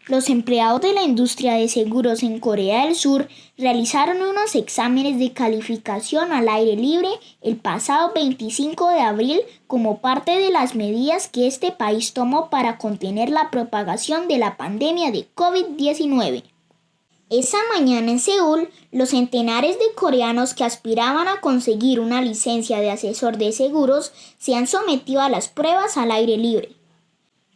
Los empleados de la industria de seguros en Corea del Sur realizaron unos exámenes de calificación al aire libre el pasado 25 de abril como parte de las medidas que este país tomó para contener la propagación de la pandemia de COVID-19. Esa mañana en Seúl, los centenares de coreanos que aspiraban a conseguir una licencia de asesor de seguros se han sometido a las pruebas al aire libre.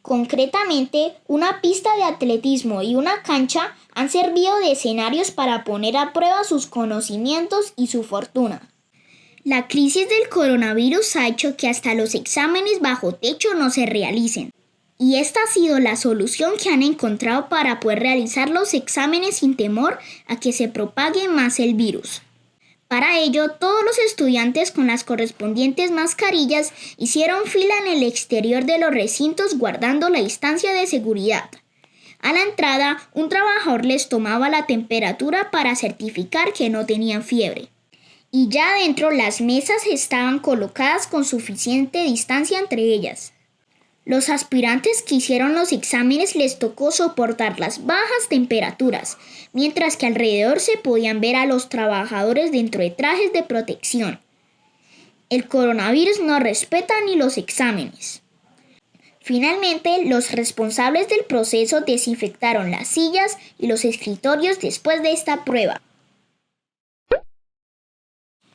Concretamente, una pista de atletismo y una cancha han servido de escenarios para poner a prueba sus conocimientos y su fortuna. La crisis del coronavirus ha hecho que hasta los exámenes bajo techo no se realicen, y esta ha sido la solución que han encontrado para poder realizar los exámenes sin temor a que se propague más el virus. Para ello, todos los estudiantes con las correspondientes mascarillas hicieron fila en el exterior de los recintos guardando la distancia de seguridad. A la entrada, un trabajador les tomaba la temperatura para certificar que no tenían fiebre. Y ya adentro las mesas estaban colocadas con suficiente distancia entre ellas. Los aspirantes que hicieron los exámenes les tocó soportar las bajas temperaturas, mientras que alrededor se podían ver a los trabajadores dentro de trajes de protección. El coronavirus no respeta ni los exámenes. Finalmente, los responsables del proceso desinfectaron las sillas y los escritorios después de esta prueba.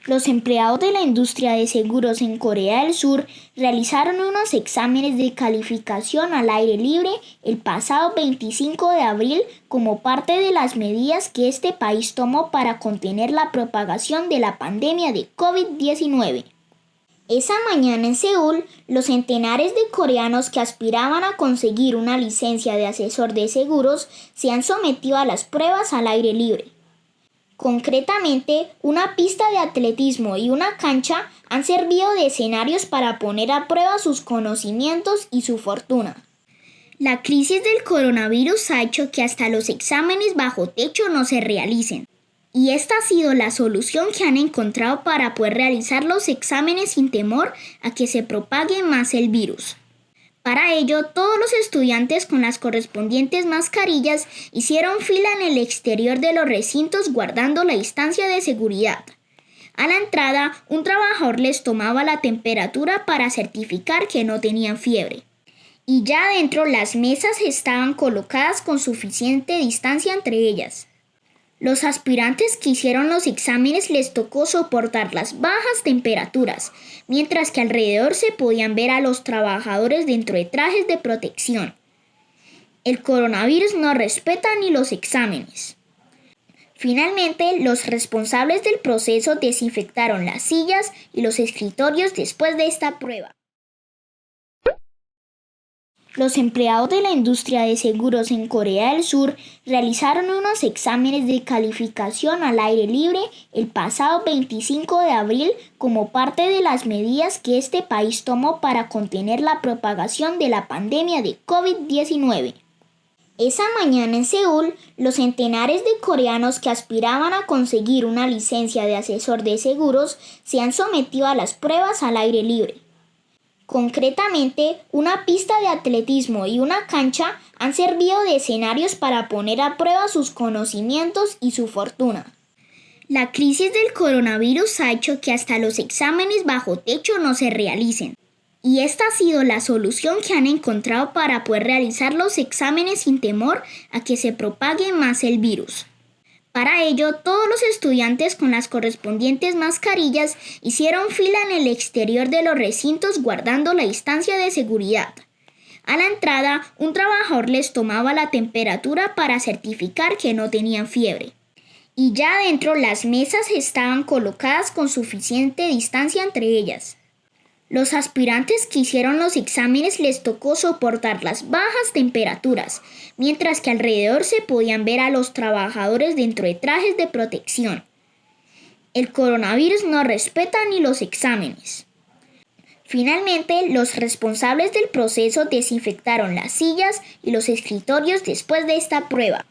Los empleados de la industria de seguros en Corea del Sur realizaron unos exámenes de calificación al aire libre el pasado 25 de abril como parte de las medidas que este país tomó para contener la propagación de la pandemia de COVID-19. Esa mañana en Seúl, los centenares de coreanos que aspiraban a conseguir una licencia de asesor de seguros se han sometido a las pruebas al aire libre. Concretamente, una pista de atletismo y una cancha han servido de escenarios para poner a prueba sus conocimientos y su fortuna. La crisis del coronavirus ha hecho que hasta los exámenes bajo techo no se realicen, y esta ha sido la solución que han encontrado para poder realizar los exámenes sin temor a que se propague más el virus. Para ello, todos los estudiantes con las correspondientes mascarillas hicieron fila en el exterior de los recintos guardando la distancia de seguridad. A la entrada, un trabajador les tomaba la temperatura para certificar que no tenían fiebre. Y ya adentro las mesas estaban colocadas con suficiente distancia entre ellas. Los aspirantes que hicieron los exámenes les tocó soportar las bajas temperaturas, mientras que alrededor se podían ver a los trabajadores dentro de trajes de protección. El coronavirus no respeta ni los exámenes. Finalmente, los responsables del proceso desinfectaron las sillas y los escritorios después de esta prueba. Los empleados de la industria de seguros en Corea del Sur realizaron unos exámenes de calificación al aire libre el pasado 25 de abril como parte de las medidas que este país tomó para contener la propagación de la pandemia de COVID-19. Esa mañana en Seúl, los centenares de coreanos que aspiraban a conseguir una licencia de asesor de seguros se han sometido a las pruebas al aire libre. Concretamente, una pista de atletismo y una cancha han servido de escenarios para poner a prueba sus conocimientos y su fortuna. La crisis del coronavirus ha hecho que hasta los exámenes bajo techo no se realicen, y esta ha sido la solución que han encontrado para poder realizar los exámenes sin temor a que se propague más el virus. Para ello, todos los estudiantes con las correspondientes mascarillas hicieron fila en el exterior de los recintos guardando la distancia de seguridad. A la entrada, un trabajador les tomaba la temperatura para certificar que no tenían fiebre. Y ya adentro las mesas estaban colocadas con suficiente distancia entre ellas. Los aspirantes que hicieron los exámenes les tocó soportar las bajas temperaturas, mientras que alrededor se podían ver a los trabajadores dentro de trajes de protección. El coronavirus no respeta ni los exámenes. Finalmente, los responsables del proceso desinfectaron las sillas y los escritorios después de esta prueba.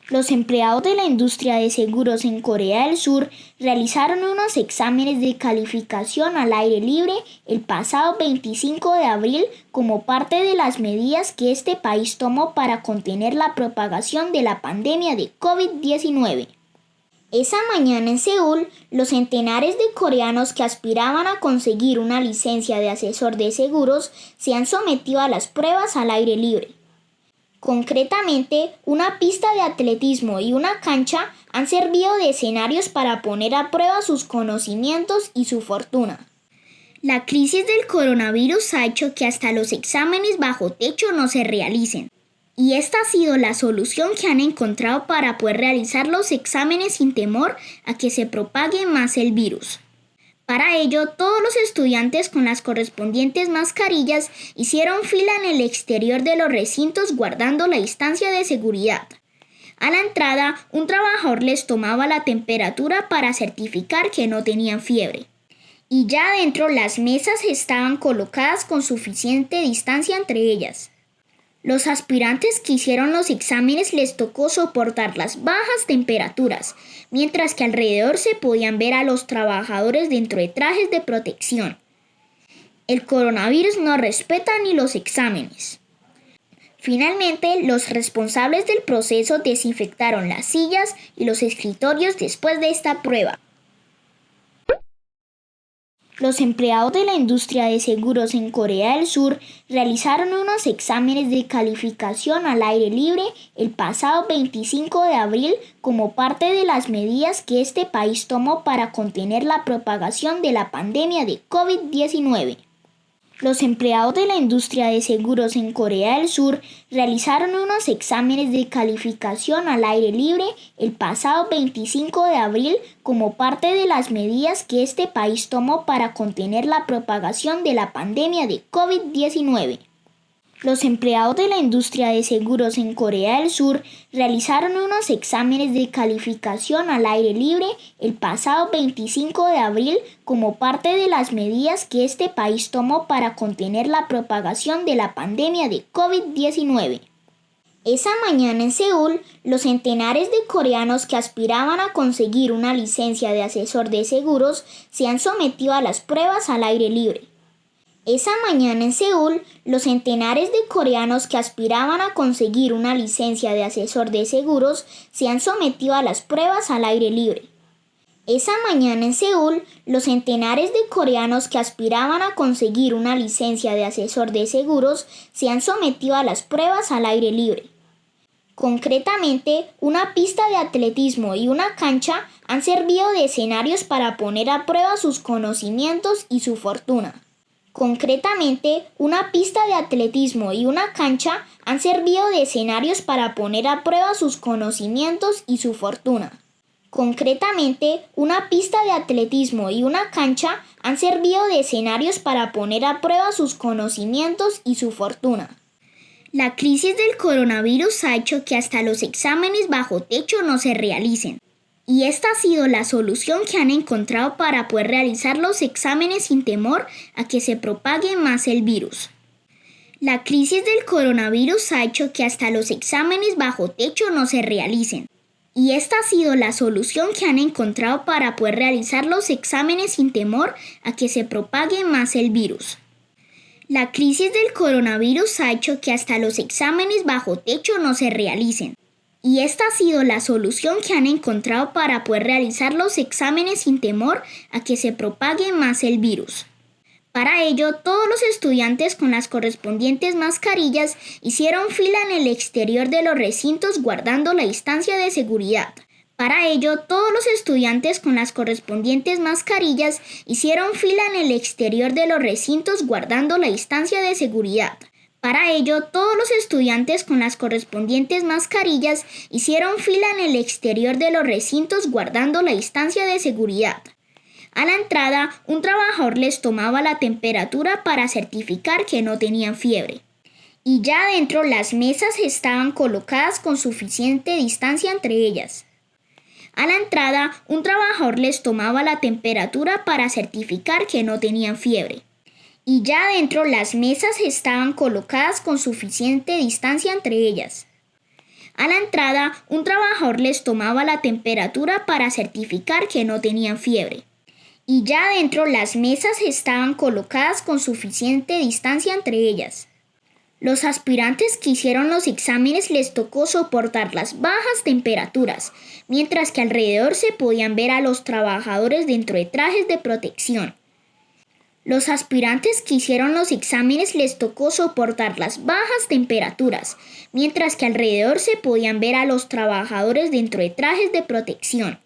Los empleados de la industria de seguros en Corea del Sur realizaron unos exámenes de calificación al aire libre el pasado 25 de abril como parte de las medidas que este país tomó para contener la propagación de la pandemia de COVID-19. Esa mañana en Seúl, los centenares de coreanos que aspiraban a conseguir una licencia de asesor de seguros se han sometido a las pruebas al aire libre. Concretamente, una pista de atletismo y una cancha han servido de escenarios para poner a prueba sus conocimientos y su fortuna. La crisis del coronavirus ha hecho que hasta los exámenes bajo techo no se realicen. Y esta ha sido la solución que han encontrado para poder realizar los exámenes sin temor a que se propague más el virus. Para ello, todos los estudiantes con las correspondientes mascarillas hicieron fila en el exterior de los recintos guardando la distancia de seguridad. A la entrada, un trabajador les tomaba la temperatura para certificar que no tenían fiebre. Y ya adentro las mesas estaban colocadas con suficiente distancia entre ellas. Los aspirantes que hicieron los exámenes les tocó soportar las bajas temperaturas, mientras que alrededor se podían ver a los trabajadores dentro de trajes de protección. El coronavirus no respeta ni los exámenes. Finalmente, los responsables del proceso desinfectaron las sillas y los escritorios después de esta prueba. Los empleados de la industria de seguros en Corea del Sur realizaron unos exámenes de calificación al aire libre el pasado 25 de abril como parte de las medidas que este país tomó para contener la propagación de la pandemia de COVID-19. Los empleados de la industria de seguros en Corea del Sur realizaron unos exámenes de calificación al aire libre el pasado 25 de abril como parte de las medidas que este país tomó para contener la propagación de la pandemia de COVID-19. Los empleados de la industria de seguros en Corea del Sur realizaron unos exámenes de calificación al aire libre el pasado 25 de abril como parte de las medidas que este país tomó para contener la propagación de la pandemia de COVID-19. Esa mañana en Seúl, los centenares de coreanos que aspiraban a conseguir una licencia de asesor de seguros se han sometido a las pruebas al aire libre. Esa mañana en Seúl, los centenares de coreanos que aspiraban a conseguir una licencia de asesor de seguros se han sometido a las pruebas al aire libre. Esa mañana en Seúl, los centenares de coreanos que aspiraban a conseguir una licencia de asesor de seguros se han sometido a las pruebas al aire libre. Concretamente, una pista de atletismo y una cancha han servido de escenarios para poner a prueba sus conocimientos y su fortuna. Concretamente, una pista de atletismo y una cancha han servido de escenarios para poner a prueba sus conocimientos y su fortuna. Concretamente, una pista de atletismo y una cancha han servido de escenarios para poner a prueba sus conocimientos y su fortuna. La crisis del coronavirus ha hecho que hasta los exámenes bajo techo no se realicen. Y esta ha sido la solución que han encontrado para poder realizar los exámenes sin temor a que se propague más el virus. La crisis del coronavirus ha hecho que hasta los exámenes bajo techo no se realicen. Y esta ha sido la solución que han encontrado para poder realizar los exámenes sin temor a que se propague más el virus. La crisis del coronavirus ha hecho que hasta los exámenes bajo techo no se realicen. Y esta ha sido la solución que han encontrado para poder realizar los exámenes sin temor a que se propague más el virus. Para ello, todos los estudiantes con las correspondientes mascarillas hicieron fila en el exterior de los recintos guardando la distancia de seguridad. Para ello, todos los estudiantes con las correspondientes mascarillas hicieron fila en el exterior de los recintos guardando la distancia de seguridad. Para ello, todos los estudiantes con las correspondientes mascarillas hicieron fila en el exterior de los recintos guardando la distancia de seguridad. A la entrada, un trabajador les tomaba la temperatura para certificar que no tenían fiebre. Y ya adentro las mesas estaban colocadas con suficiente distancia entre ellas. A la entrada, un trabajador les tomaba la temperatura para certificar que no tenían fiebre. Y ya adentro las mesas estaban colocadas con suficiente distancia entre ellas. A la entrada, un trabajador les tomaba la temperatura para certificar que no tenían fiebre. Y ya adentro las mesas estaban colocadas con suficiente distancia entre ellas. Los aspirantes que hicieron los exámenes les tocó soportar las bajas temperaturas, mientras que alrededor se podían ver a los trabajadores dentro de trajes de protección. Los aspirantes que hicieron los exámenes les tocó soportar las bajas temperaturas, mientras que alrededor se podían ver a los trabajadores dentro de trajes de protección.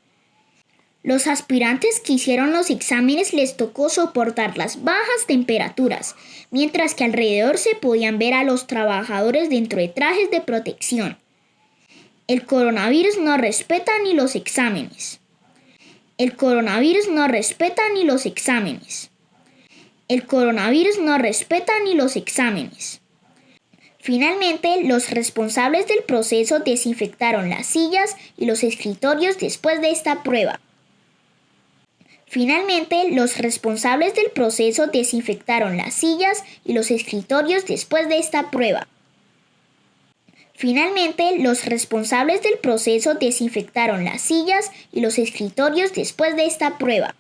Los aspirantes que hicieron los exámenes les tocó soportar las bajas temperaturas, mientras que alrededor se podían ver a los trabajadores dentro de trajes de protección. El coronavirus no respeta ni los exámenes. El coronavirus no respeta ni los exámenes. El coronavirus no respeta ni los exámenes. Finalmente, los responsables del proceso desinfectaron las sillas y los escritorios después de esta prueba. Finalmente, los responsables del proceso desinfectaron las sillas y los escritorios después de esta prueba. Finalmente, los responsables del proceso desinfectaron las sillas y los escritorios después de esta prueba.